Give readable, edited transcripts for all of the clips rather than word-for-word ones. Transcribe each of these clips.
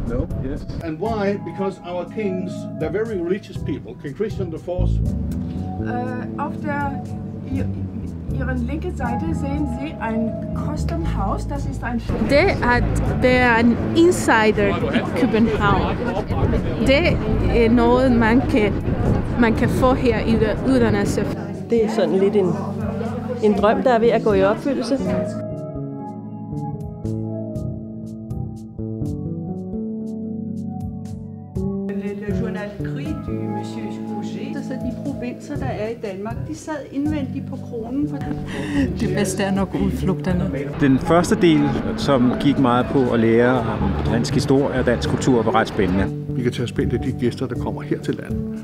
No, yes. And why? Because our kings, they're very religious people. King Christian IV. Auf Ihrer linken Seite sehen Sie ein Custom House. Das ist ein Det er en insider i København. Det er noget, man kan få her i uddannelse. Det er sådan lidt en drøm, der er ved at gå i opfyldelse. Le journal Cri du Monsieur Rouget. Så de provinser, der er i Danmark, de sad indvendigt på kronen. Det bedste er nok udflugterne. Den første del, som gik meget på at lære om dansk historie og dansk kultur, var ret spændende. Vi kan tage spændt af de gæster, der kommer her til landet.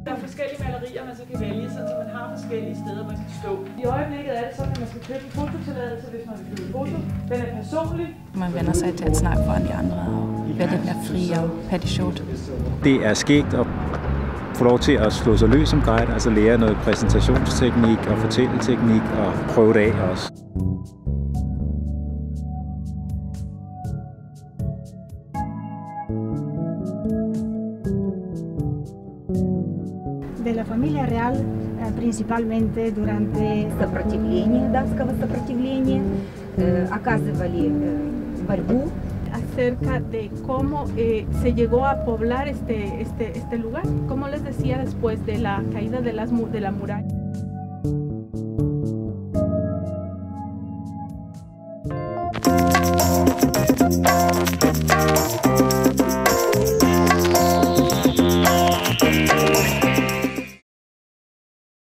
Der er forskellige malerier, man så kan vælge, så man har forskellige steder, man kan stå. I øjeblikket er det sådan, at man skal købe en fototilladelse, hvis man vil købe et foto. Den er personlig. Man vender sig til at snakke foran de andre og være lidt mere fri og have det sjovt. Det er skægt at få lov til at slå sig løs som guide, altså lære noget præsentationsteknik og fortælleteknik og prøve det af også. De la familia real, principalmente durante сопротивление, датского сопротивления, оказывали борьбу. Acerca de cómo se llegó a poblar este lugar, como les decía después de la caída de la muralla.